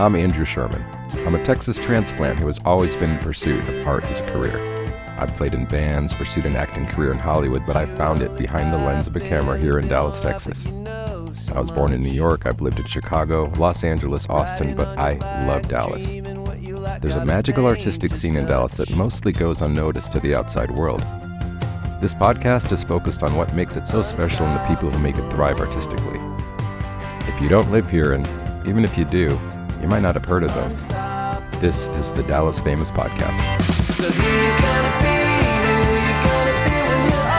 I'm Andrew Sherman. I'm a Texas transplant who has always been in pursuit of art as a career. I've played in bands, pursued an acting career in Hollywood, but I found it behind the lens of a camera here in Dallas, Texas. I was born in New York. I've lived in Chicago, Los Angeles, Austin, but I love Dallas. There's a magical artistic scene in Dallas that mostly goes unnoticed to the outside world. This podcast is focused on what makes it so special and the people who make it thrive artistically. If you don't live here, and even if you do, you might not have heard of them. This is the Dallas Famous Podcast. So who you gonna be? Who you gonna be when you're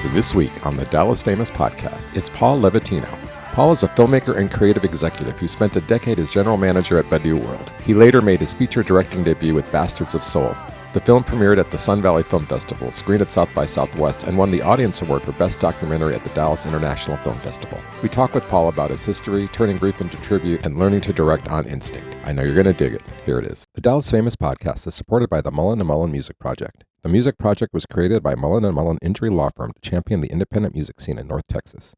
all? This week on the Dallas Famous Podcast, it's Paul Levatino. Paul is a filmmaker and creative executive who spent a decade as general manager at Badu World. He later made his feature directing debut with Bastards of Soul. The film premiered at the Sun Valley Film Festival, screened at South by Southwest, and won the Audience Award for Best Documentary at the Dallas International Film Festival. We talk with Paul about his history, turning grief into tribute, and learning to direct on instinct. I know you're going to dig it. Here it is. The Dallas Famous Podcast is supported by the Mullen & Mullen Music Project. The Music Project was created by Mullen & Mullen Injury Law Firm to champion the independent music scene in North Texas.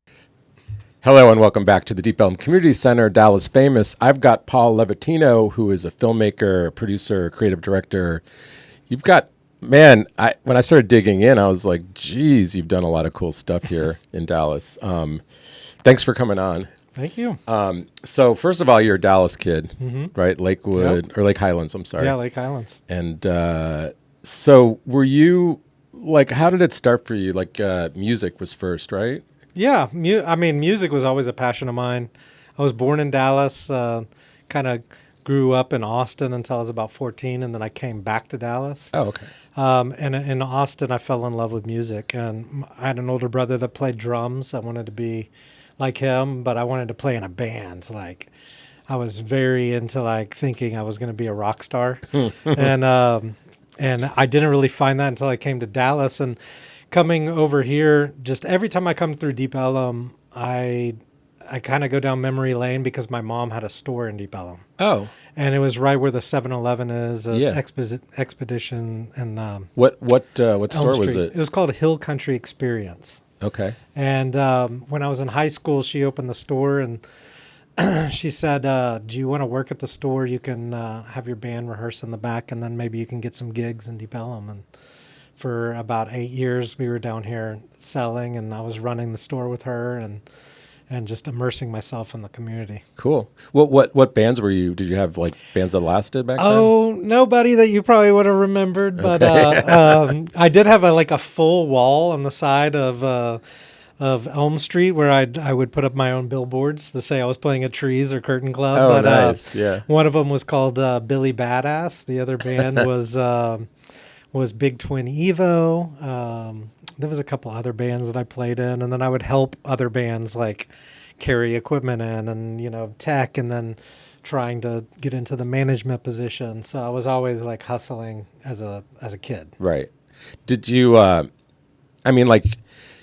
Hello and welcome back to the Deep Elm Community Center, Dallas Famous. I've got Paul Levatino, who is a filmmaker, producer, creative director. You've got, man, when I started digging in, I was like, geez, you've done a lot of cool stuff here in Dallas. Thanks for coming on. Thank you. So first of all, you're a Dallas kid, right? Lakewood, or Lake Highlands, I'm sorry. Yeah, Lake Highlands. And so were you, like, how did it start for you? Like, music was first, right? Yeah, music was always a passion of mine. I was born in Dallas, kind of grew up in Austin until I was about 14, and then I came back to Dallas. Oh, okay. And in Austin, I fell in love with music. And I had an older brother that played drums. I wanted to be like him, but I wanted to play in a band. Like, I was very into, like, thinking I was going to be a rock star. And I didn't really find that until I came to Dallas. And coming over here, just every time I come through Deep Ellum, I kind of go down memory lane because my mom had a store in Deep Ellum. Oh. And it was right where the 7-Eleven is, Expedition, and what store was it? It was called Hill Country Experience. Okay. And when I was in high school, she opened the store, and she said, do you want to work at the store? You can have your band rehearse in the back, and then maybe you can get some gigs in Deep Ellum. And for about 8 years, we were down here selling, and I was running the store with her, and just immersing myself in the community. Cool. What bands were you? Did you have, like, bands that lasted back then? Oh, nobody that you probably would have remembered, but okay. I did have a full wall on the side of Elm Street where I would put up my own billboards to say I was playing at Trees or Curtain Club. Oh, but, nice. Yeah. One of them was called Billy Badass. The other band was Big Twin Evo. There was a couple other bands that I played in, and then I would help other bands like carry equipment in and, tech, and then trying to get into the management position. So I was always, like, hustling as a kid. Right. Did you, like,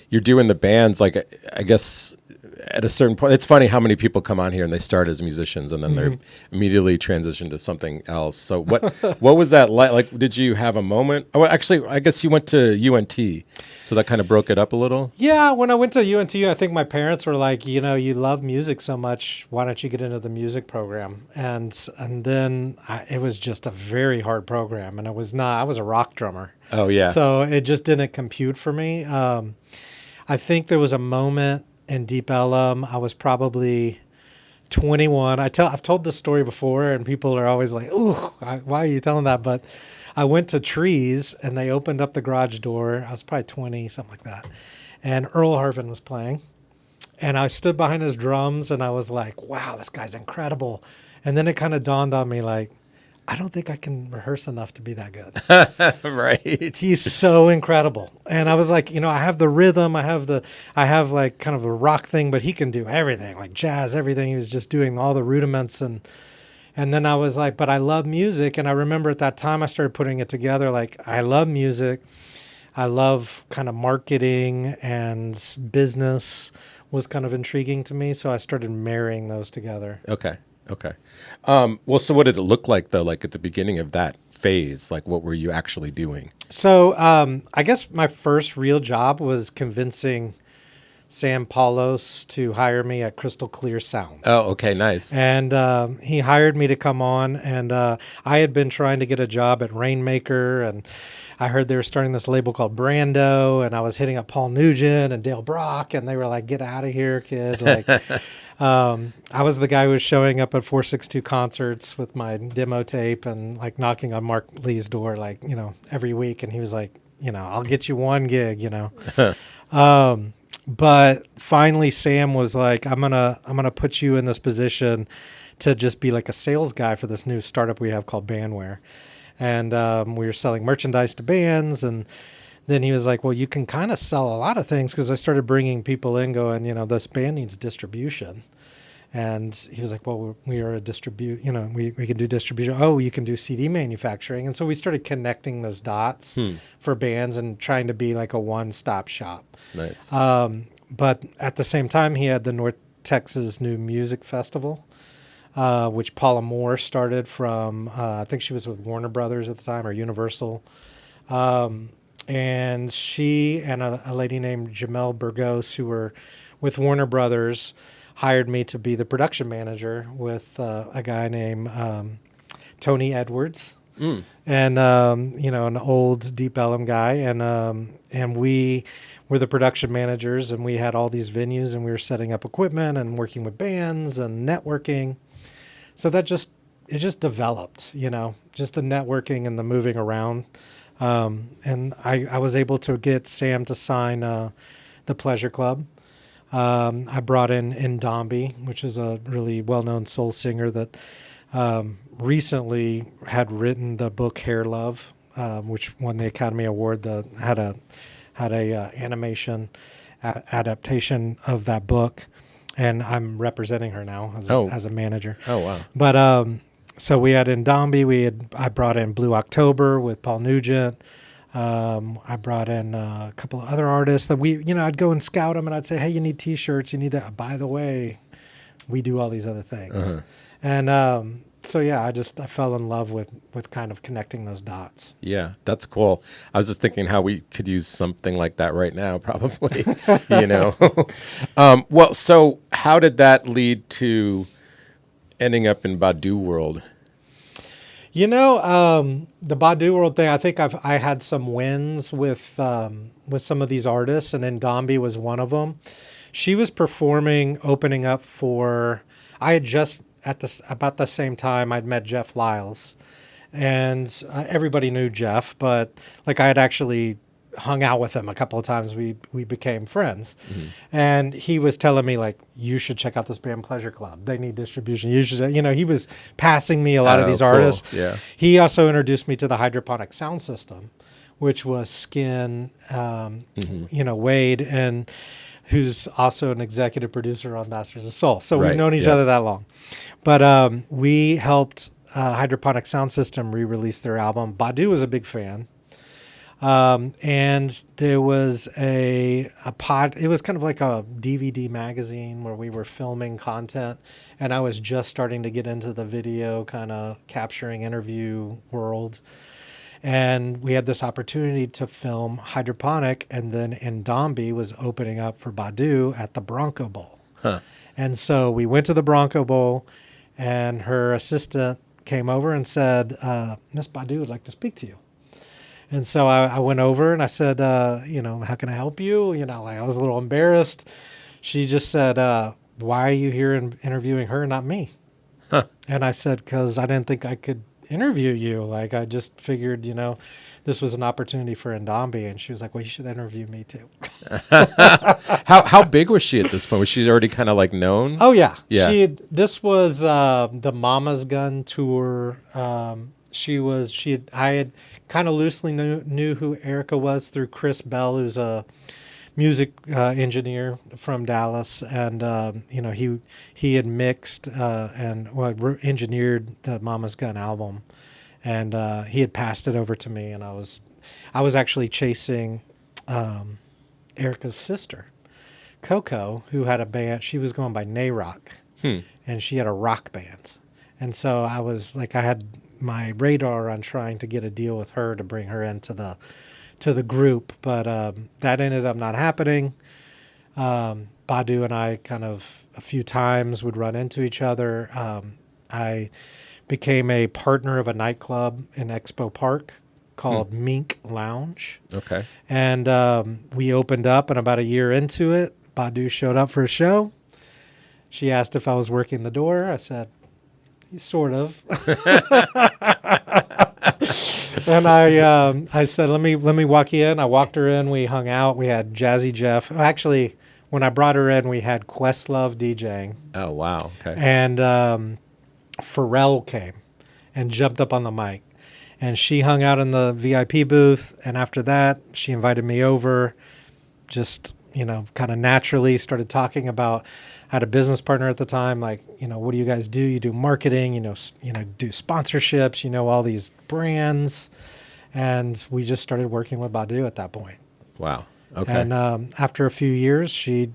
you're doing the bands, like, I guess at a certain point, it's funny how many people come on here and they start as musicians and then they're immediately transition to something else. So what was that like? Like, did you have a moment? Oh, actually, I guess you went to UNT, so that kind of broke it up a little. Yeah, when I went to UNT, I think my parents were like, you love music so much, why don't you get into the music program? And then it was just a very hard program, and I was a rock drummer. Oh yeah. So it just didn't compute for me. I think there was a moment in Deep Ellum. I was probably 21. I've told this story before, and people are always like, "Ooh, why are you telling that?" But I went to Trees, and they opened up the garage door. I was probably 20, something like that. And Earl Harvin was playing. And I stood behind his drums, and I was like, wow, this guy's incredible. And then it kind of dawned on me, like, I don't think I can rehearse enough to be that good. Right. He's so incredible. And I was like, I have the rhythm. I have like kind of a rock thing, but he can do everything, like jazz, everything. He was just doing all the rudiments. And then I was like, but I love music. And I remember at that time I started putting it together. Like, I love music. I love kind of marketing, and business was kind of intriguing to me. So I started marrying those together. Okay. Well, so what did it look like, though, like at the beginning of that phase? Like, what were you actually doing? So I guess my first real job was convincing Sam Paulos to hire me at Crystal Clear Sound. Oh, okay, nice. And he hired me to come on, and I had been trying to get a job at Rainmaker, and I heard they were starting this label called Brando, and I was hitting up Paul Nugent and Dale Brock, and they were like, "Get out of here, kid!" Like, I was the guy who was showing up at 462 concerts with my demo tape and like knocking on Mark Lee's door, like, every week, and he was like, "I'll get you one gig," But finally, Sam was like, I'm gonna put you in this position to just be like a sales guy for this new startup we have called Bandware. And we were selling merchandise to bands. And then he was like, well, you can kind of sell a lot of things, because I started bringing people in going, this band needs distribution. And he was like, well, we are a we can do distribution. Oh, you can do CD manufacturing. And so we started connecting those dots for bands and trying to be like a one-stop shop. Nice. But at the same time, he had the North Texas New Music Festival, which Paula Moore started from, I think she was with Warner Brothers at the time, or Universal. And she and a lady named Jamel Burgos, who were with Warner Brothers, hired me to be the production manager with a guy named Tony Edwards, and an old Deep Ellum guy, and we were the production managers, and we had all these venues, and we were setting up equipment and working with bands and networking. So it just developed, just the networking and the moving around, and I was able to get Sam to sign the Pleasure Club. I brought in Ndombi, which is a really well-known soul singer that recently had written the book Hair Love, which won the Academy Award. Had a animation adaptation of that book, and I'm representing her now as a manager. Oh, wow. But so we had Ndombi. I brought in Blue October with Paul Nugent. I brought in a couple of other artists that I'd go and scout them, and I'd say, hey, you need T-shirts, you need that. By the way, we do all these other things. Uh-huh. And so, yeah, I fell in love with kind of connecting those dots. Yeah, that's cool. I was just thinking how we could use something like that right now, probably, Well, so how did that lead to ending up in Badu World? The Badu World thing, I think I had some wins with some of these artists, and Ndombi was one of them. She was performing, opening up for, I had just, about the same time, I'd met Jeff Lyles. And everybody knew Jeff, but like I had actually hung out with him a couple of times. We became friends. Mm-hmm. And he was telling me, like, you should check out this band Pleasure Club. They need distribution. You should, he was passing me a lot of these artists. Yeah. He also introduced me to the hydroponic sound system, which was Skin, Wade, and who's also an executive producer on Masters of Soul. So we've known each other that long. But we helped Hydroponic Sound System re-release their album. Badu was a big fan. And there was it was kind of like a DVD magazine where we were filming content, and I was just starting to get into the video kind of capturing interview world. And we had this opportunity to film Hydroponic, and then Ndombi was opening up for Badu at the Bronco Bowl. Huh. And so we went to the Bronco Bowl, and her assistant came over and said, Miss Badu would like to speak to you. And so I went over and I said, how can I help you? I was a little embarrassed. She just said, why are you here interviewing her, not me? Huh. And I said, because I didn't think I could interview you. Like, I just figured, this was an opportunity for Ndombi. And she was like, well, you should interview me too. How big was she at this point? Was she already kind of like known? Oh, yeah. Yeah. This was the Mama's Gun tour. I had kind of loosely knew who Erykah was through Chris Bell, who's a music engineer from Dallas, and he had mixed and engineered the Mama's Gun album, and he had passed it over to me, and I was actually chasing Erykah's sister, Coco, who had a band. She was going by Nayrock, and she had a rock band, and so I was like, I had my radar on trying to get a deal with her to bring her into the group, but that ended up not happening. Badu and I kind of a few times would run into each other. I became a partner of a nightclub in Expo Park called Mink Lounge. Okay. And we opened up, and about a year into it, Badu showed up for a show. She asked if I was working the door. I said, sort of. And I said, let me walk you in. I walked her in. We hung out. We had Jazzy Jeff. Actually, when I brought her in, we had Questlove DJing. Oh, wow. Okay. And Pharrell came and jumped up on the mic. And she hung out in the VIP booth. And after that, she invited me over, just, kind of naturally started talking about, I had a business partner at the time, like, what do you guys do? You do marketing, do sponsorships, all these brands. And we just started working with Badu at that point. Wow. Okay. And after a few years, she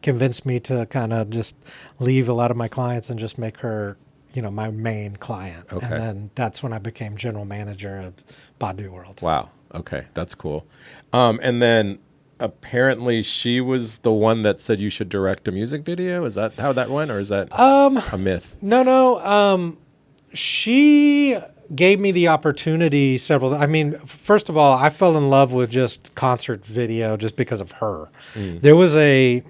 convinced me to kind of just leave a lot of my clients and just make her, my main client. Okay. And then that's when I became general manager of Badu World. Wow. Okay. That's cool. And then apparently she was the one that said you should direct a music video. Is that how that went, or is that a myth? No. She gave me the opportunity first of all, I fell in love with just concert video just because of her. There was a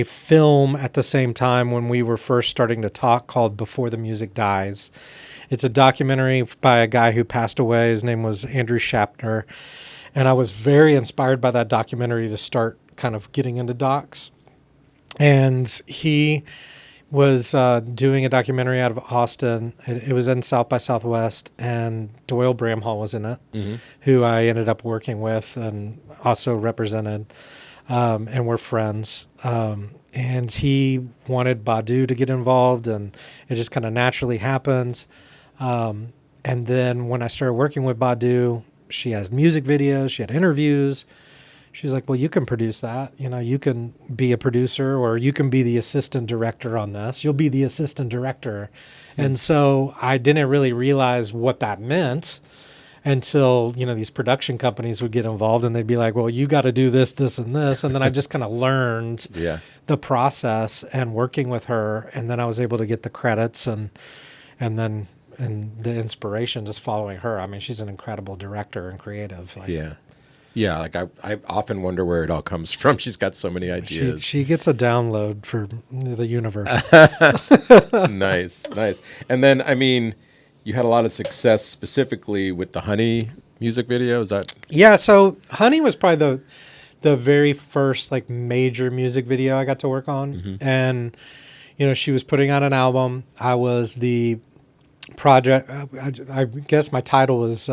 film at the same time when we were first starting to talk called Before the Music Dies. It's a documentary by a guy who passed away. His name was Andrew Shapner. And I was very inspired by that documentary to start kind of getting into docs. And he was doing a documentary out of Austin. It was in South by Southwest, and Doyle Bramhall was in it, who I ended up working with and also represented, and we're friends. And he wanted Badu to get involved, and it just kind of naturally happened. And then when I started working with Badu, she has music videos, she had interviews. She's like, well, you can produce that. You can be a producer, or you can be the assistant director on this. You'll be the assistant director. And so I didn't really realize what that meant until, these production companies would get involved, and they'd be like, well, you got to do this, this, and this. And then I just kind of learned the process and working with her. And then I was able to get the credits and the inspiration just following her. I mean, she's an incredible director and creative. Yeah. Like I often wonder where it all comes from. She's got so many ideas. She gets a download for the universe. Nice. And then, I mean, you had a lot of success specifically with the Honey music video. Is that? Yeah. So Honey was probably the very first like major music video I got to work on. And, she was putting out an album. I was the project, I guess my title was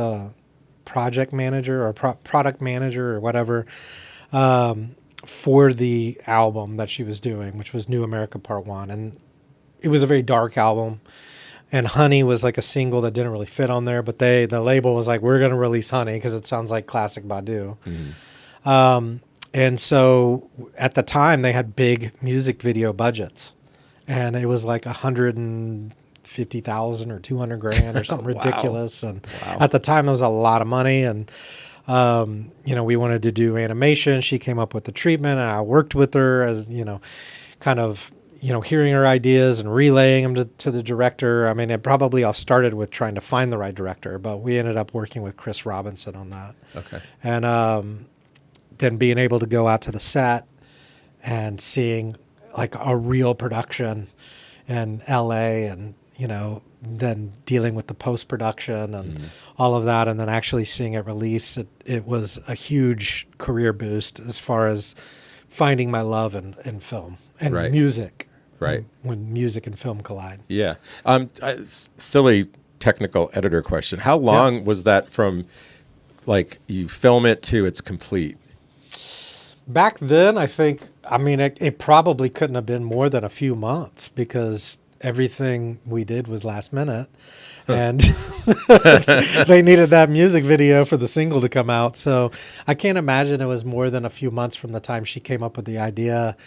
project manager or product manager or whatever, for the album that she was doing, which was New America Part 1. And it was a very dark album. And Honey was like a single that didn't really fit on there, but the label was like, we're going to release Honey because it sounds like classic Badu. And so at the time they had big music video budgets, and it was like $150,000 or $200,000 or something ridiculous. And at the time it was a lot of money. And, we wanted to do animation. She came up with the treatment, and I worked with her as, kind of, hearing her ideas and relaying them to the director. I mean, it probably all started with trying to find the right director, but we ended up working with Chris Robinson on that. Okay. And then being able to go out to the set and seeing like a real production in LA, and, then dealing with the post-production and all of that, and then actually seeing it release, it was a huge career boost as far as finding my love in film and music. Right. When music and film collide. Yeah. Silly technical editor question. How long was that from like you film it to it's complete? Back then, I think, it probably couldn't have been more than a few months, because everything we did was last minute. And they needed that music video for the single to come out. So I can't imagine it was more than a few months from the time she came up with the idea.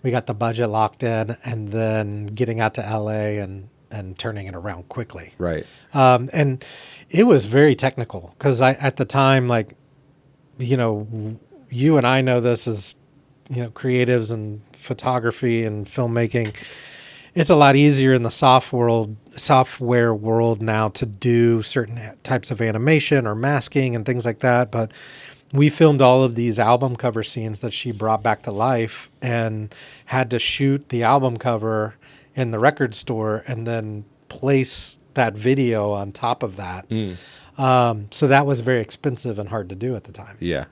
We got the budget locked in, and then getting out to LA and turning it around quickly. Right. And it was very technical, because at the time, like, you and I know this as creatives and photography and filmmaking, it's a lot easier in the software world now to do certain types of animation or masking and things like that. But we filmed all of these album cover scenes that she brought back to life and had to shoot the album cover in the record store and then place that video on top of that. So that was very expensive and hard to do at the time. Yeah.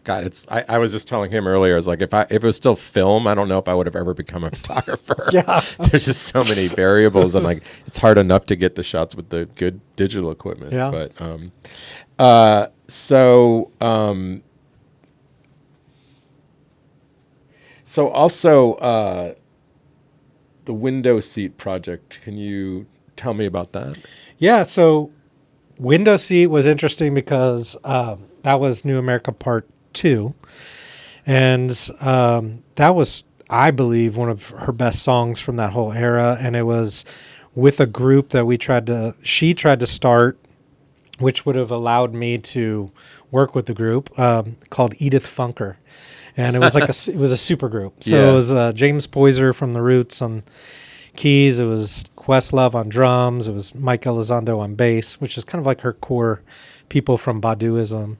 God, I was just telling him earlier, I was like, if it was still film, I don't know if I would have ever become a photographer. Yeah. There's just so many variables. I'm like, it's hard enough to get the shots with the good digital equipment. Yeah. But, so also, the window seat project, can you tell me about that? Yeah. So Window Seat was interesting because that was New America Part 2. And that was, I believe, one of her best songs from that whole era. And it was with a group that she tried to start, which would have allowed me to work with the group, called Edith Funker. And it was like it was a super group. So It was James Poyser from The Roots on keys. It was Questlove on drums. It was Mike Elizondo on bass, which is kind of like her core people from Baduism.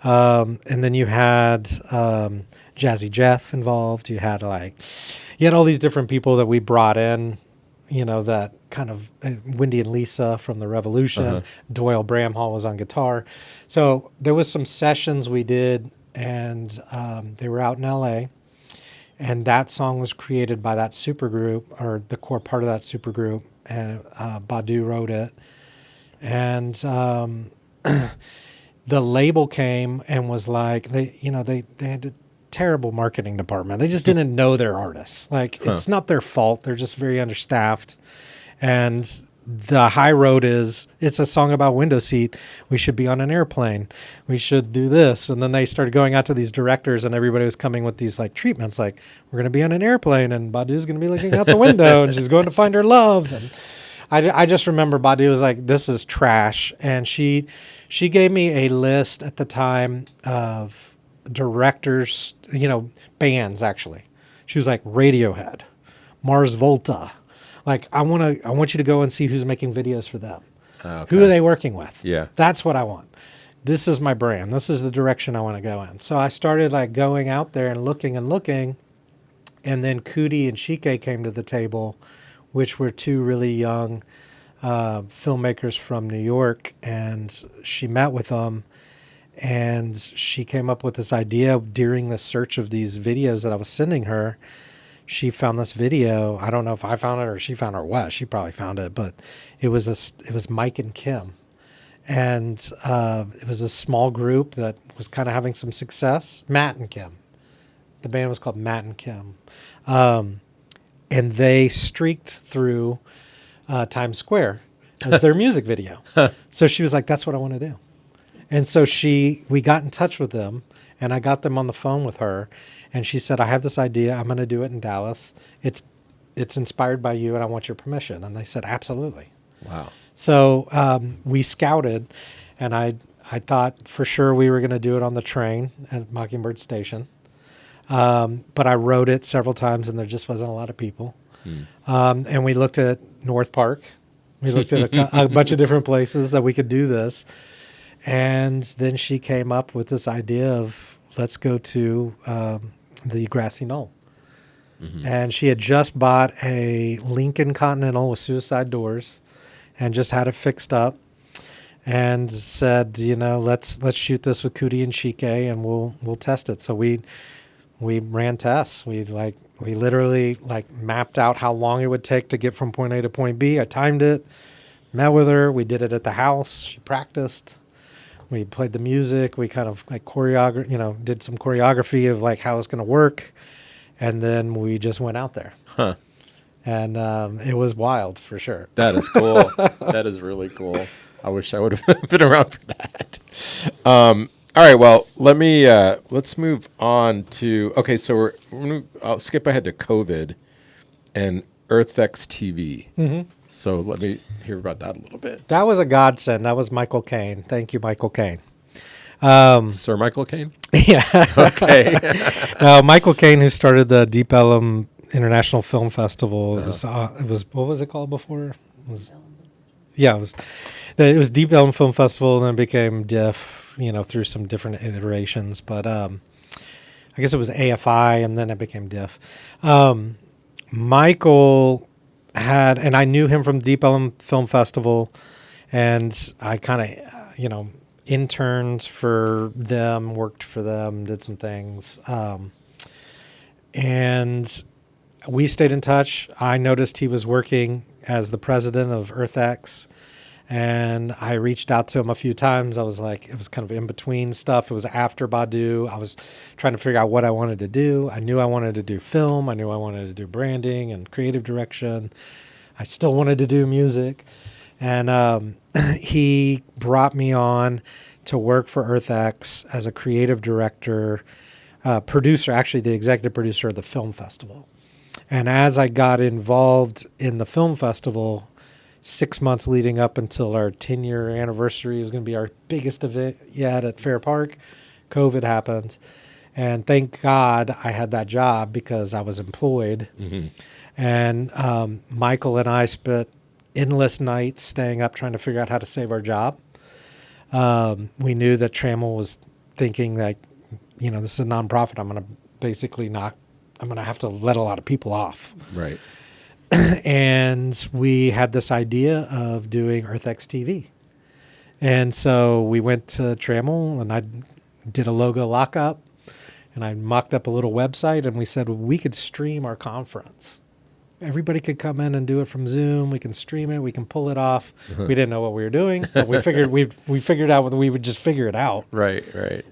And then you had Jazzy Jeff involved. You had all these different people that we brought in, that kind of Wendy and Lisa from The Revolution. Doyle Bramhall was on guitar. So there was some sessions we did, and they were out in LA. And that song was created by that supergroup, or the core part of that supergroup, and Badu wrote it. And the label came and was like, they had a terrible marketing department. They just didn't know their artists. It's not their fault. They're just very understaffed. And the high road is, it's a song about window seat. We should be on an airplane. We should do this. And then they started going out to these directors, and everybody was coming with these treatments, like, we're going to be on an airplane and Badu's going to be looking out the window and she's going to find her love. And I just remember Badu was like, this is trash. And she gave me a list at the time of directors, bands actually. She was like, Radiohead, Mars Volta. I want you to go and see who's making videos for them. Okay. Who are they working with? Yeah. That's what I want. This is my brand. This is the direction I want to go in. So I started going out there and looking. And then Cootie and Chike came to the table, which were two really young filmmakers from New York. And she met with them. And she came up with this idea during the search of these videos that I was sending her. She found this video. I don't know if I found it or she found it or what. She probably found it, but it was Mike and Kim. And it was a small group that was kind of having some success. Matt and Kim. The band was called Matt and Kim. And they streaked through Times Square as their music video. So she was like, that's what I want to do. And so we got in touch with them, and I got them on the phone with her. And she said, I have this idea. I'm going to do it in Dallas. It's inspired by you, and I want your permission. And they said, absolutely. Wow. So we scouted, and I thought for sure we were going to do it on the train at Mockingbird Station. But I wrote it several times, and there just wasn't a lot of people. And we looked at North Park. We looked at a bunch of different places that we could do this. And then she came up with this idea of, let's go to the grassy knoll. And she had just bought a Lincoln Continental with suicide doors and just had it fixed up and said, let's shoot this with Cootie and Chike and we'll test it. So we ran tests. We literally mapped out how long it would take to get from point A to point B. I timed it, met with her. We did it at the house. She practiced. We played the music. We kind of did some choreography of how it's going to work. And then we just went out there. Huh. And it was wild for sure. That is cool. That is really cool. I wish I would have been around for that. All right. Well, let's move on to, okay. So I'll skip ahead to COVID and EarthX TV. Mm-hmm. So let me hear about that a little bit. That was a godsend. That was Michael Caine. Thank you, Michael Caine. Sir Michael Caine? Yeah. Okay. Michael Caine, who started the Deep Ellum International Film Festival. It was what was it called before? It was Deep Ellum Film Festival, and then it became DIF, through some different iterations. But I guess it was AFI, and then it became DIF. Michael had, and I knew him from Deep Ellum Film Festival, and I kind of, interned for them, worked for them, did some things. And we stayed in touch. I noticed he was working as the president of EarthX, and I reached out to him a few times. I was like, it was kind of in between stuff. It was after Badu. I was trying to figure out what I wanted to do. I knew I wanted to do film. I knew I wanted to do branding and creative direction. I still wanted to do music. And he brought me on to work for EarthX as a creative director, producer, actually the executive producer of the film festival. And as I got involved in the film festival, 6 months leading up until our 10-year anniversary, it was going to be our biggest event yet at Fair Park, COVID happened. And thank God I had that job because I was employed. Mm-hmm. And Michael and I spent endless nights staying up trying to figure out how to save our job. We knew that Trammell was thinking that, this is a nonprofit. I'm going to basically I'm going to have to let a lot of people off. Right. And we had this idea of doing EarthX TV. And so we went to Trammell, and I did a logo lockup, and I mocked up a little website, and we said, well, we could stream our conference. Everybody could come in and do it from Zoom. We can stream it. We can pull it off. We didn't know what we were doing, but we figured out whether we would just figure it out. Right.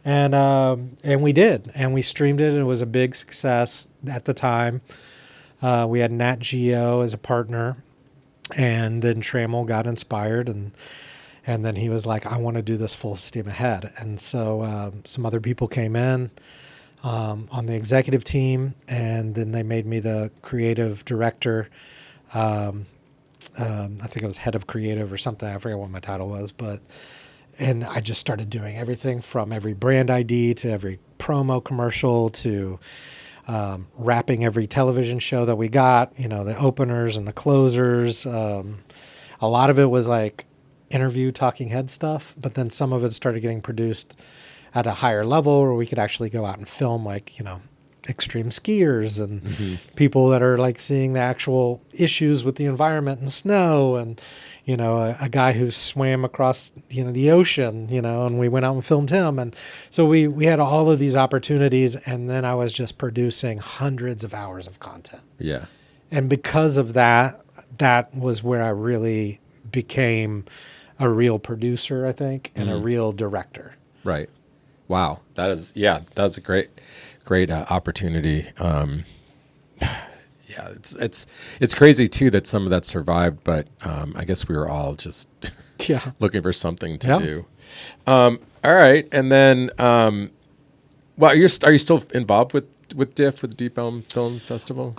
And we did, and we streamed it, and it was a big success at the time. We had Nat Geo as a partner, and then Trammell got inspired, and then he was like, I want to do this full steam ahead. And so some other people came in on the executive team, and then they made me the creative director. I think I was head of creative or something. I forget what my title was, and I just started doing everything from every brand ID to every promo commercial to wrapping every television show that we got, the openers and the closers. A lot of it was like interview talking head stuff, but then some of it started getting produced at a higher level where we could actually go out and film extreme skiers and people that are like seeing the actual issues with the environment and snow, and a guy who swam across the ocean, and we went out and filmed him. And so we had all of these opportunities, and then I was just producing hundreds of hours of content. Yeah. And because of that was where I really became a real producer, I think, and a real director. Right. Wow. That's a great opportunity. Yeah, it's crazy too that some of that survived, but I guess we were all just looking for something to do. All right, and then are you still involved with DIF, with the Deep Ellum Film Festival?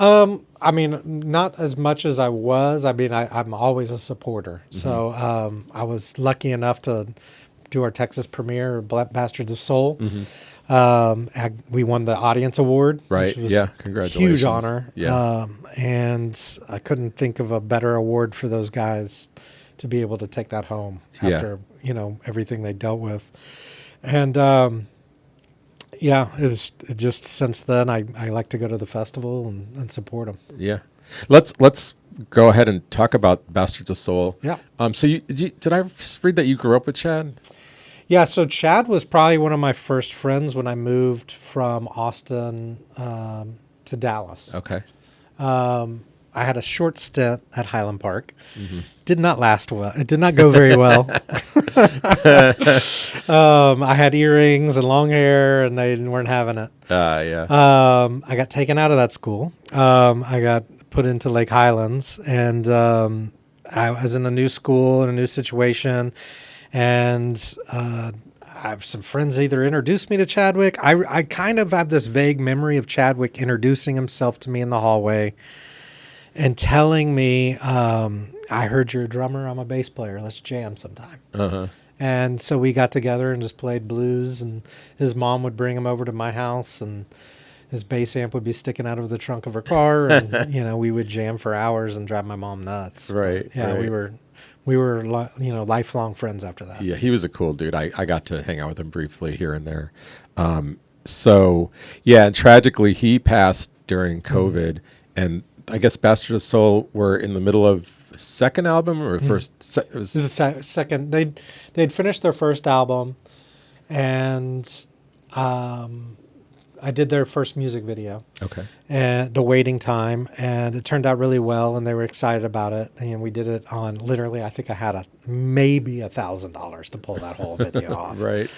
I mean, not as much as I was. I mean, I'm always a supporter. Mm-hmm. So I was lucky enough to do our Texas premiere, Bastards of Soul. Mm-hmm. We won the audience award, right? Which was congratulations, huge honor. Yeah, and I couldn't think of a better award for those guys to be able to take that home after everything they dealt with. And it was just since then I like to go to the festival and support them. Yeah, let's go ahead and talk about Bastards of Soul. Yeah. So did I read that you grew up with Chad? Yeah, so Chad was probably one of my first friends when I moved from Austin to Dallas. Okay. I had a short stint at Highland Park. Mm-hmm. Did not last well. It did not go very well. I had earrings and long hair, and they weren't having it. I got taken out of that school. I got put into Lake Highlands, and I was in a new school in a new situation. And I have some friends either introduced me to Chadwick. I kind of have this vague memory of Chadwick introducing himself to me in the hallway and telling me, I heard you're a drummer, I'm a bass player, let's jam sometime. Uh-huh. And so we got together and just played blues, and his mom would bring him over to my house, and his bass amp would be sticking out of the trunk of her car, and we would jam for hours and drive my mom nuts. Right. But, yeah, right. we were lifelong friends after that. Yeah, he was a cool dude. I got to hang out with him briefly here and there. So yeah, and tragically he passed during COVID, and I guess Bastards of Soul were in the middle of a second album or first. This is second. They'd finished their first album, and I did their first music video. Okay. And The Waiting Time, and it turned out really well, and they were excited about it. And we did it on literally, I think I had maybe $1,000 to pull that whole video off. Right.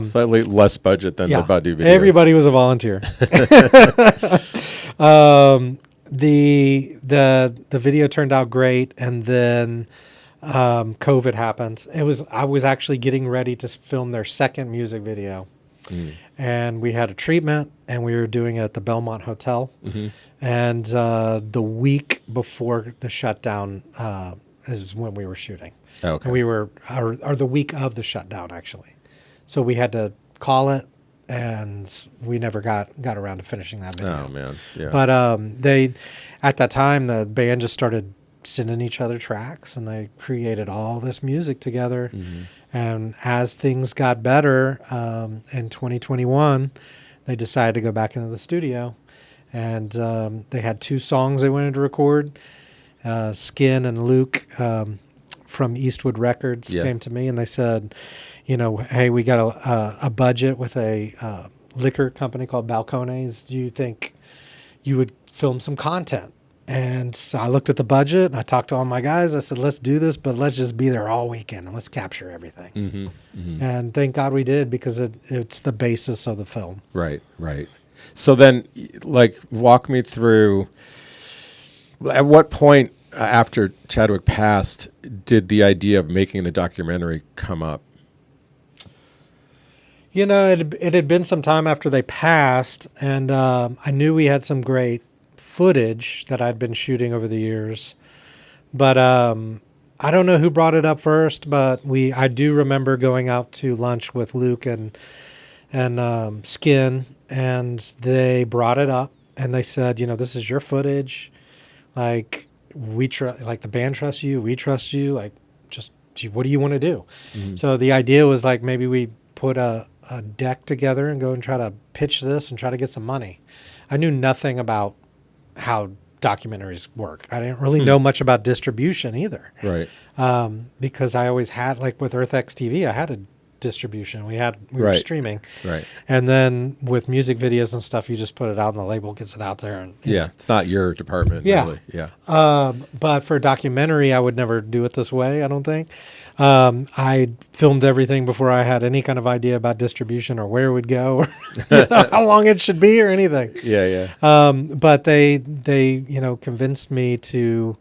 Slightly less budget than the Badu videos. Everybody was a volunteer. The video turned out great, and then COVID happened. I was actually getting ready to film their second music video. And we had a treatment, and we were doing it at the Belmont Hotel. Mm-hmm. And the week before the shutdown is when we were shooting. Oh, okay. And we were, or the week of the shutdown, actually. So we had to call it, and we never got around to finishing that video. Oh, man. Yeah. But at that time, the band just started sending each other tracks, and they created all this music together. Mm-hmm. And as things got better in 2021, they decided to go back into the studio. And they had 2 songs they wanted to record. Skin and Luke from Eastwood Records came to me, and they said, hey, we got a budget with a liquor company called Balcones. Do you think you would film some content? And so I looked at the budget, and I talked to all my guys. I said, let's do this, but let's just be there all weekend, and let's capture everything. Mm-hmm, mm-hmm. And thank God we did, because it's the basis of the film. Right, right. So then, walk me through, at what point after Chadwick passed did the idea of making the documentary come up? It had been some time after they passed, and I knew we had some great footage that I'd been shooting over the years, but I don't know who brought it up first, but I do remember going out to lunch with Luke and Skin, and they brought it up, and they said, this is your footage, like the band trusts you, we trust you, like, just what do you want to do? Mm-hmm. So the idea was like, maybe we put a deck together and go and try to pitch this and try to get some money. I knew nothing about how documentaries work. I didn't really know much about distribution either. Right. Because I always had, like with EarthX TV, I had a distribution. We were streaming. Right. And then with music videos and stuff, you just put it out and the label gets it out there. And it's not your department. Really. Yeah. But for a documentary, I would never do it this way, I don't think. I filmed everything before I had any kind of idea about distribution or where it would go or how long it should be or anything. Yeah. But they convinced me to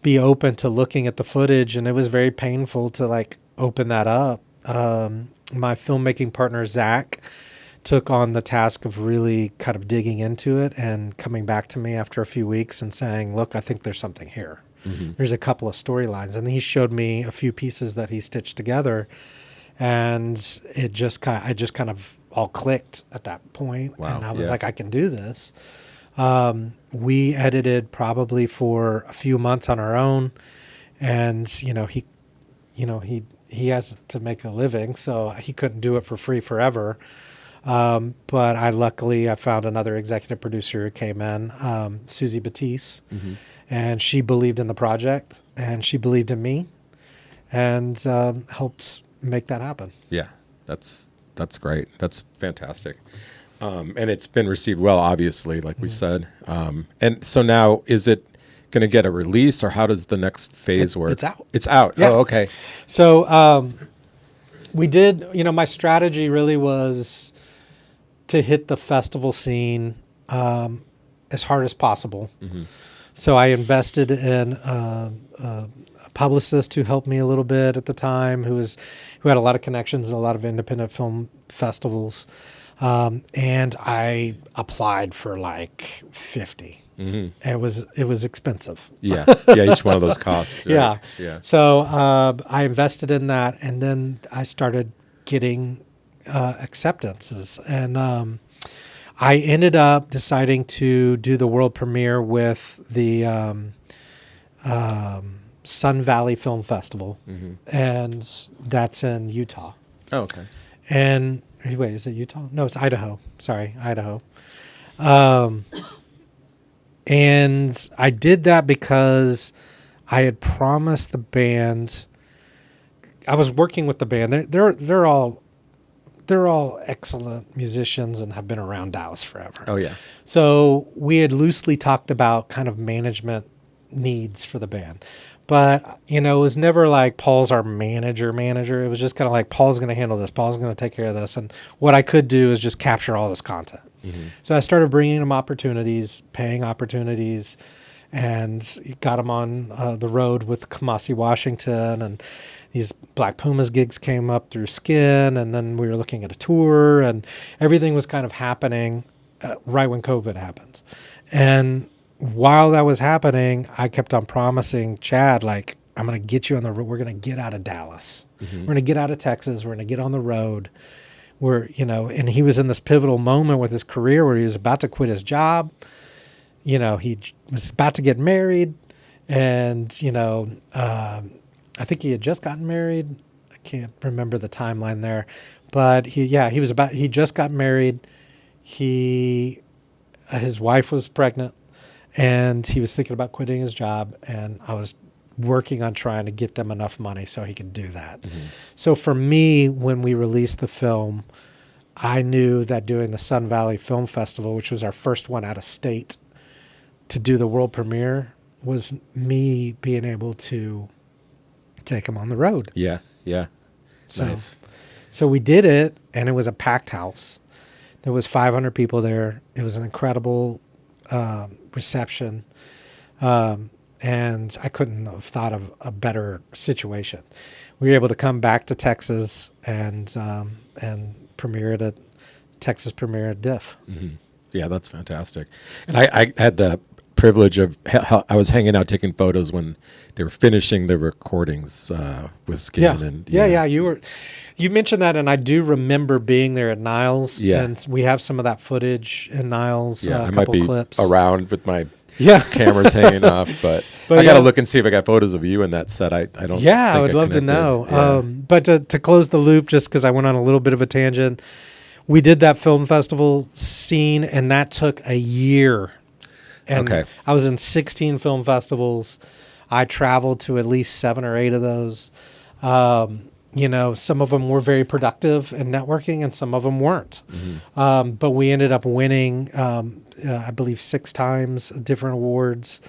be open to looking at the footage, and it was very painful to open that up. My filmmaking partner, Zach, took on the task of really kind of digging into it and coming back to me after a few weeks and saying, look, I think there's something here. Mm-hmm. There's a couple of storylines. And he showed me a few pieces that he stitched together. And I just kind of all clicked at that point. Wow. And I was like, I can do this. We edited probably for a few months on our own. And, he has to make a living, so he couldn't do it for free forever. But I found another executive producer who came in, Susie Batiste, mm-hmm. and she believed in the project, and she believed in me, and helped make that happen. Yeah, that's great. That's fantastic. And it's been received well, obviously, like we said. And so now, is it going to get a release, or how does the next phase work? It's out. It's out. Yeah. Oh, okay. So we did, my strategy really was to hit the festival scene as hard as possible. Mm-hmm. So I invested in a publicist who helped me a little bit at the time, who had a lot of connections in a lot of independent film festivals. And I applied for 50. It was expensive. Yeah. Each one of those costs. Right? Yeah. So I invested in that, and then I started getting acceptances, and I ended up deciding to do the world premiere with the Sun Valley Film Festival, and that's in Utah. Oh, okay. And wait, is it Utah? No, it's Idaho. Sorry, Idaho. And I did that because I had promised the band. I was working with the band. They're all excellent musicians and have been around Dallas forever. Oh yeah. So we had loosely talked about kind of management needs for the band. But, it was never like Paul's our manager. It was just kind of like Paul's going to handle this. Paul's going to take care of this. And what I could do is just capture all this content. So I started bringing them opportunities, paying opportunities, and got them on the road with Kamasi Washington. And these Black Pumas gigs came up through Skin. And then we were looking at a tour. And everything was kind of happening right when COVID happened. And while that was happening, I kept on promising Chad, like, I'm going to get you on the road. We're going to get out of Dallas. We're going to get out of Texas. We're going to get on the road. And he was in this pivotal moment with his career where he was about to quit his job. He was about to get married. And, I think he had just gotten married. I can't remember the timeline there. But he just got married. His wife was pregnant. And he was thinking about quitting his job, and I was working on trying to get them enough money so he could do that. So for me, when we released the film, I knew that doing the Sun Valley Film Festival, which was our first one out of state, to do the world premiere was me being able to take them on the road. Yeah. Nice. So we did it, and it was a packed house. There was 500 people there. It was an incredible reception, and I couldn't have thought of a better situation. We were able to come back to Texas and premiere it at Texas premiere at DIF. Yeah, that's fantastic. And I had the privilege of I was hanging out taking photos when they were finishing the recordings with Skin. You mentioned that, and I do remember being there at Niles. Yeah. And we have some of that footage in Niles. Yeah, a I couple might be clips around with my cameras hanging off, but I got to look and see if I got photos of you in that set. I don't. Yeah, I would love to know. Yeah. But to close the loop, just because I went on a little bit of a tangent, we did that film festival scene, and that took a year. And I was in 16 film festivals. I traveled to at least 7 or 8 of those. Some of them were very productive in networking, and some of them weren't. But we ended up winning, I believe, 6 times different awards.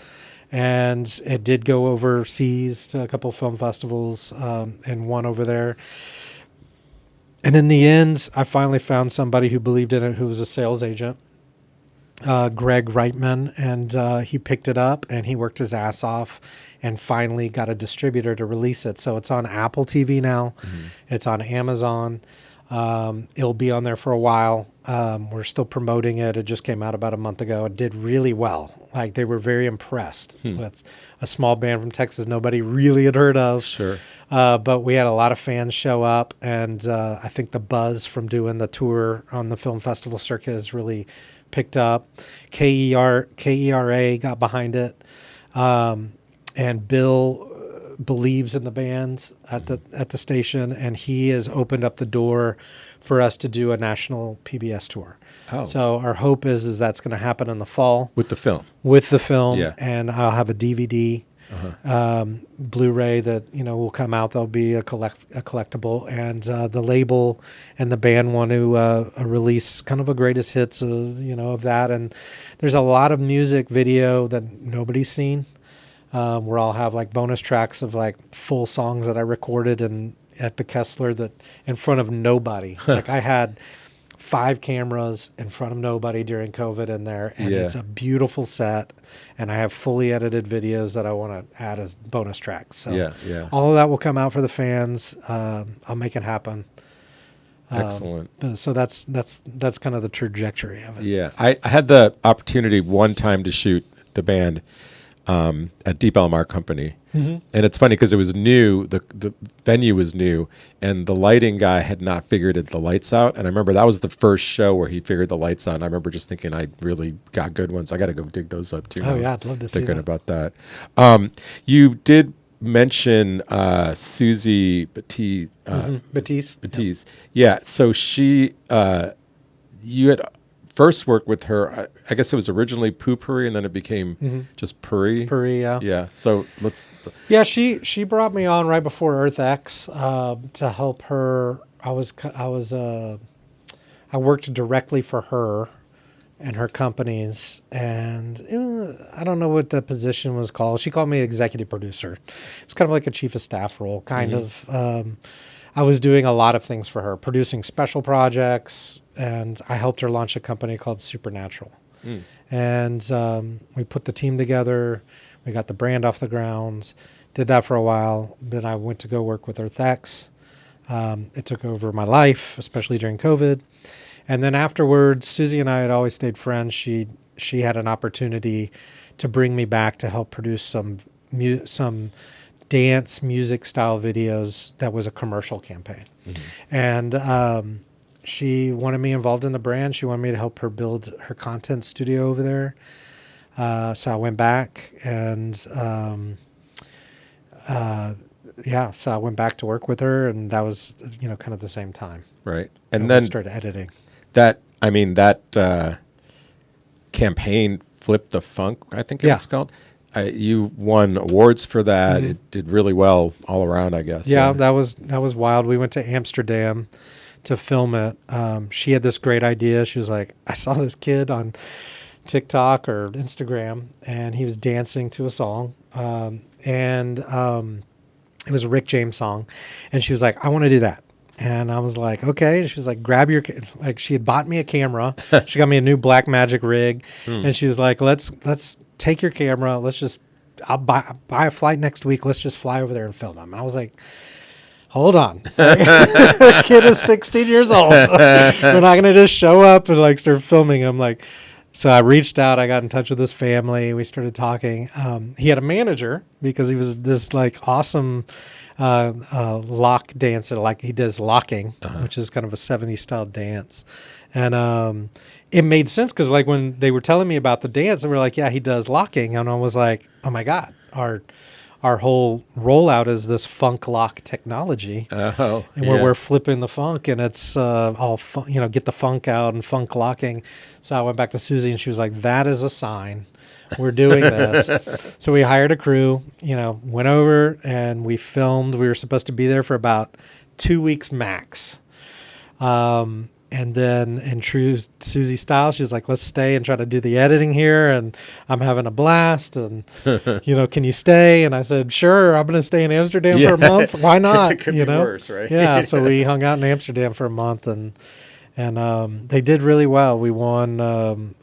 And it did go overseas to a couple film festivals, and one over there. And in the end, I finally found somebody who believed in it, who was a sales agent, Greg Reitman, and he picked it up, and he worked his ass off and finally got a distributor to release it. So it's on Apple TV now. It's on Amazon. It'll be on there for a while. We're still promoting it. It just came out about a month ago. It did really well. Like, they were very impressed with a small band from Texas nobody really had heard of. Sure. But we had a lot of fans show up, and I think the buzz from doing the tour on the film festival circuit has really picked up. KERA got behind it. And Bill believes in the band at the station, and he has opened up the door for us to do a national PBS tour. Oh. So our hope is that's going to happen in the fall. With the film. Yeah. And I'll have a DVD, Blu-ray that will come out. There'll be a collectible, and the label and the band want to release kind of a greatest hits of that. And there's a lot of music video that nobody's seen. Where I'll have like bonus tracks of like full songs that I recorded at the Kessler that in front of nobody. Like, I had 5 cameras in front of nobody during COVID in there, and it's a beautiful set. And I have fully edited videos that I want to add as bonus tracks. So all of that will come out for the fans. I'll make it happen. Excellent. So that's kind of the trajectory of it. Yeah, I had the opportunity one time to shoot the band at Deep Elmar Company. Mm-hmm. And it's funny because it was new, the venue was new, and the lighting guy had not figured the lights out. And I remember that was the first show where he figured the lights out. And I remember just thinking, I really got good ones. I got to go dig those up too. Oh, yeah, I'd love to see that. Thinking about that. You did mention Susie Batiste. Batiste. Yeah. So she, you had first worked with her. I guess it was originally Poopery, and then it became just Puri. Puri, yeah. Yeah. So let's. Yeah, she brought me on right before Earth X to help her. I worked directly for her and her companies, and I don't know what the position was called. She called me executive producer. It's kind of like a chief of staff role, kind of. I was doing a lot of things for her, producing special projects, and I helped her launch a company called Supernatural. And we put the team together. We got the brand off the ground, did that for a while. Then I went to go work with Earth X. It took over my life, especially during COVID. And then afterwards, Susie and I had always stayed friends. She had an opportunity to bring me back to help produce some dance music style videos that was a commercial campaign. And she wanted me involved in the brand. She wanted me to help her build her content studio over there. So I went back and so I went back to work with her, and that was, kind of the same time. Right. And then started editing. That campaign, Flip the Funk, I think it was called. You won awards for that. It did really well all around, I guess. Yeah, that was wild. We went to Amsterdam to film it. She had this great idea. She was like, I saw this kid on TikTok or Instagram, and he was dancing to a song. It was a Rick James song. And she was like, I want to do that. And I was like, okay. She was like, she had bought me a camera. She got me a new Blackmagic rig. And she was like, let's take your camera. I'll buy a flight next week. Let's just fly over there and film them. And I was like, hold on. The kid is 16 years old. We're not going to just show up and start filming him. So I reached out. I got in touch with his family. We started talking. He had a manager because he was this awesome lock dancer. He does locking, which is kind of a 70s style dance. And it made sense because when they were telling me about the dance, they were like, yeah, he does locking. And I was like, oh my God, our whole rollout is this funk lock technology. Where we're flipping the funk, and it's all fun, get the funk out and funk locking. So I went back to Susie, and she was like, that is a sign. We're doing this. So we hired a crew, went over, and we filmed. We were supposed to be there for about 2 weeks max. And then in true Susie style, she's like, let's stay and try to do the editing here. And I'm having a blast. And, can you stay? And I said, sure, I'm going to stay in Amsterdam for a month. Why not? It could be worse, right? Yeah. So we hung out in Amsterdam for a month, and they did really well. We won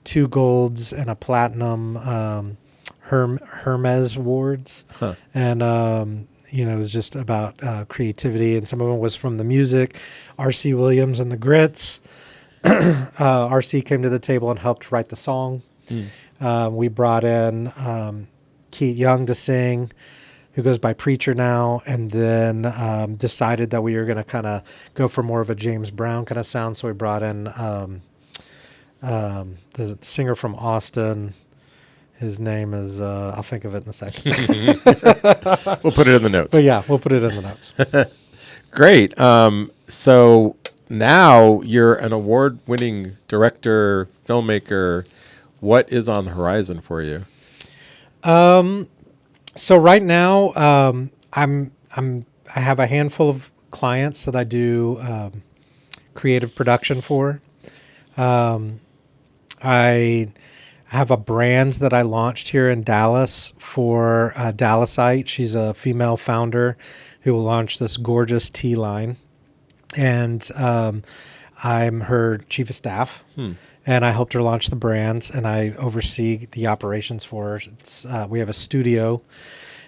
2 golds and a platinum Hermes awards. And, it was just about creativity, and some of it was from the music. R.C. Williams and the Grits. R.C. came to the table and helped write the song. We brought in Keith Young to sing, who goes by Preacher now, and then decided that we were going to kind of go for more of a James Brown kind of sound. So we brought in the singer from Austin. His name is, I'll think of it in a second. We'll put it in the notes. But yeah, we'll put it in the notes. Great. So now you're an award-winning director, filmmaker. What is on the horizon for you? So right now, I have a handful of clients that I do creative production for. I have a brand that I launched here in Dallas for Dallasite. She's a female founder who will launch this gorgeous tea line. And I'm her chief of staff. And I helped her launch the brand, and I oversee the operations for her. We have a studio,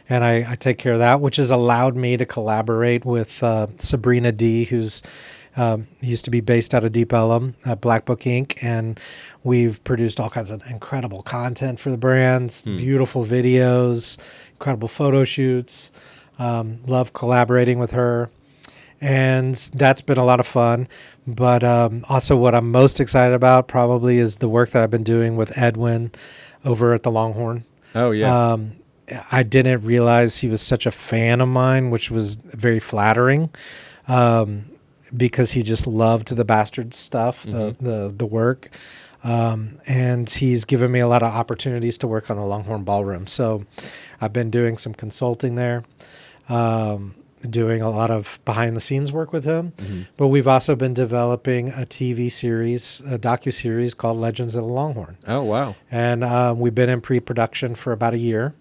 and I take care of that, which has allowed me to collaborate with Sabrina D, who's He used to be based out of Deep Ellum at Black Book Inc. And we've produced all kinds of incredible content for the brands, beautiful videos, incredible photo shoots. Love collaborating with her. And that's been a lot of fun. But also what I'm most excited about probably is the work that I've been doing with Edwin over at the Longhorn. Oh, yeah. I didn't realize he was such a fan of mine, which was very flattering, because he just loved the Bastard stuff, the work. And he's given me a lot of opportunities to work on the Longhorn Ballroom. So I've been doing some consulting there, doing a lot of behind the scenes work with him. But we've also been developing a TV series, a docuseries called Legends of the Longhorn. Oh, wow. And we've been in pre-production for about a year.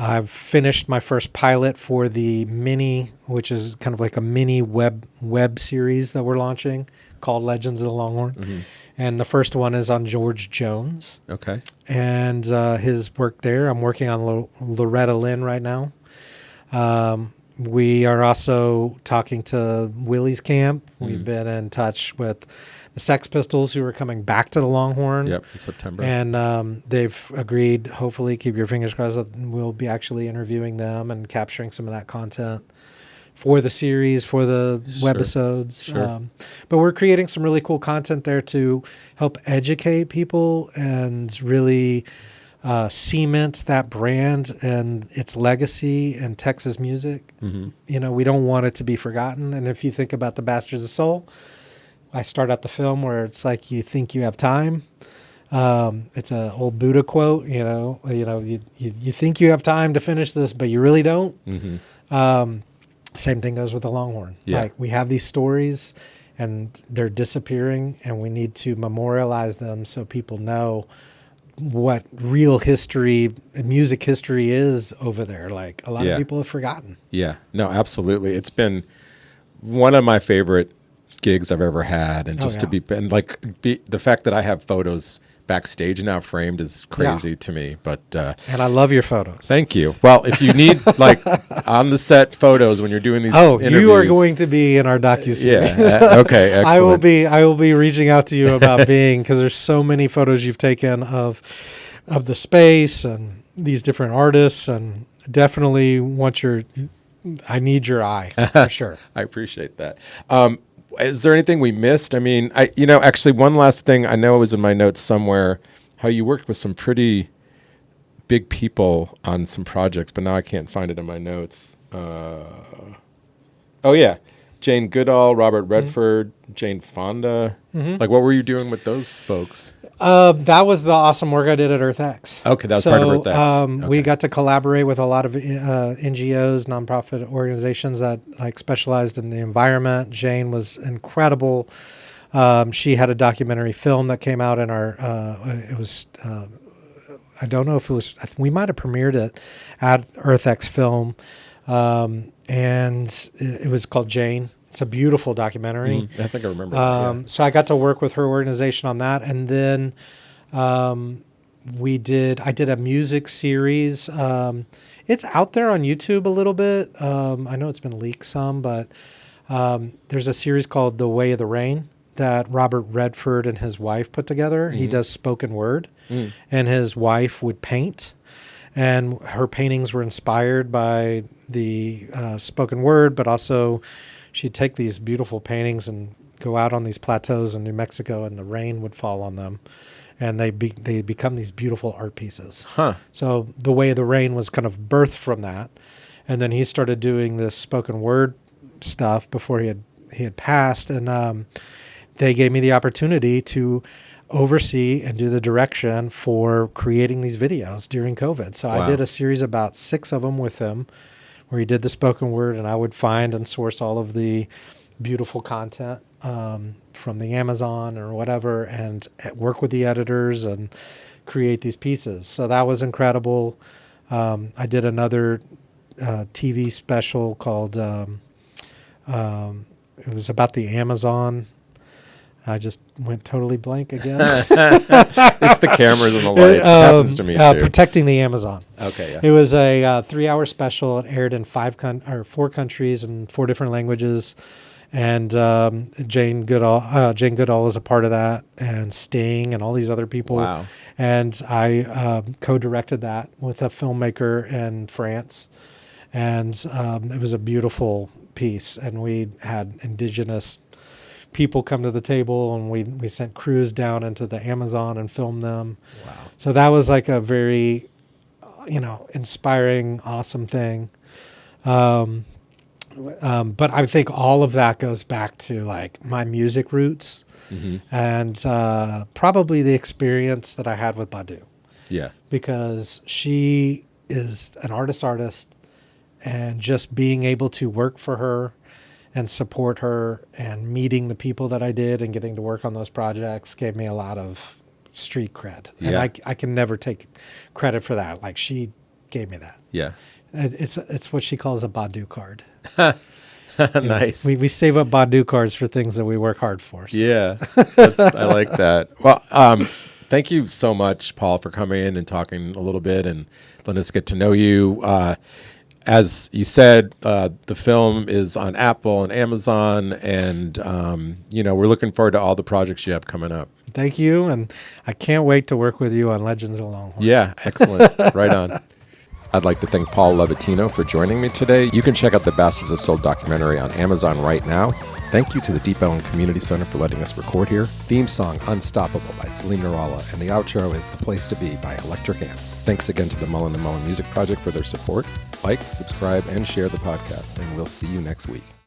I've finished my first pilot for the mini, which is kind of like a mini web series that we're launching called Legends of the Longhorn. And the first one is on George Jones. Okay. And his work there. I'm working on Loretta Lynn right now. We are also talking to Willie's Camp. We've been in touch with the Sex Pistols, who are coming back to the Longhorn. Yep, in September. And they've agreed, hopefully, keep your fingers crossed, that we'll be actually interviewing them and capturing some of that content for the series, for the webisodes. Sure. But we're creating some really cool content there to help educate people and really cement that brand and its legacy and Texas music. You know, we don't want it to be forgotten. And if you think about the Bastards of Soul, I start out the film where it's like, you think you have time. It's an old Buddha quote, you think you have time to finish this, but you really don't. Same thing goes with the Longhorn. Yeah. Like, we have these stories and they're disappearing, and we need to memorialize them so people know what real history, music history is over there. Like, a lot of people have forgotten. Yeah, no, absolutely. It's been one of my favorite gigs I've ever had, and just to be the fact that I have photos backstage now framed is crazy to me. But and I love your photos. Thank you. Well, if you need like on the set photos when you're doing these interviews, you are going to be in our docuseries. Yeah. Okay. Excellent. I will be reaching out to you about being, because there's so many photos you've taken of the space and these different artists, and definitely I need your eye for sure. I appreciate that. Is there anything we missed? I mean, actually one last thing, I know it was in my notes somewhere, how you worked with some pretty big people on some projects, but now I can't find it in my notes. Oh yeah. Jane Goodall, Robert Redford, Jane Fonda. Like, what were you doing with those folks? That was the awesome work I did at EarthX. Okay, that was part of EarthX. We got to collaborate with a lot of NGOs, nonprofit organizations that specialized in the environment. Jane was incredible. She had a documentary film that came out in our. It was. I don't know if it was. We might have premiered it at EarthX Film, and it was called Jane. It's a beautiful documentary. I think I remember that, So I got to work with her organization on that. And then I did a music series. It's out there on YouTube a little bit. I know it's been leaked some, but there's a series called The Way of the Rain that Robert Redford and his wife put together. He does spoken word, and his wife would paint. And her paintings were inspired by the spoken word, but also she'd take these beautiful paintings and go out on these plateaus in New Mexico, and the rain would fall on them, and they become these beautiful art pieces. So The Way of the Rain was kind of birthed from that, and then he started doing this spoken word stuff before he had passed, and they gave me the opportunity to oversee and do the direction for creating these videos during COVID. So I did a series, about 6 of them with him, where he did the spoken word, and I would find and source all of the beautiful content from the Amazon or whatever, and work with the editors and create these pieces. So that was incredible. I did another TV special called, it was about the Amazon. I just went totally blank again. It's the cameras and the lights. It happens to me too. Protecting the Amazon. Okay, yeah. It was a 3-hour special. It aired in 4 countries and 4 different languages. And Jane Goodall is a part of that, and Sting and all these other people. Wow. And I co-directed that with a filmmaker in France. And it was a beautiful piece. And we had indigenous people come to the table, and we sent crews down into the Amazon and filmed them. Wow. So that was like a very, inspiring, awesome thing. But I think all of that goes back to like my music roots, and probably the experience that I had with Badu. Yeah. Because she is an artist, and just being able to work for her and support her and meeting the people that I did and getting to work on those projects gave me a lot of street cred. And Yeah. I can never take credit for that. Like, she gave me that. Yeah. It's what she calls a Badu card. Nice. We save up Badu cards for things that we work hard for. So. Yeah. I like that. Well, thank you so much, Paul, for coming in and talking a little bit and letting us get to know you. As you said, the film is on Apple and Amazon, and we're looking forward to all the projects you have coming up. Thank you, and I can't wait to work with you on Legends of Longhorn. Yeah, excellent. Right on. I'd like to thank Paul Levatino for joining me today. You can check out the Bastards of Soul documentary on Amazon right now. Thank you to the Deep Ellum Community Center for letting us record here. Theme song Unstoppable by Celine Narala, and the outro is The Place to Be by Electric Ants. Thanks again to the Mullen Music Project for their support. Like, subscribe, and share the podcast, and we'll see you next week.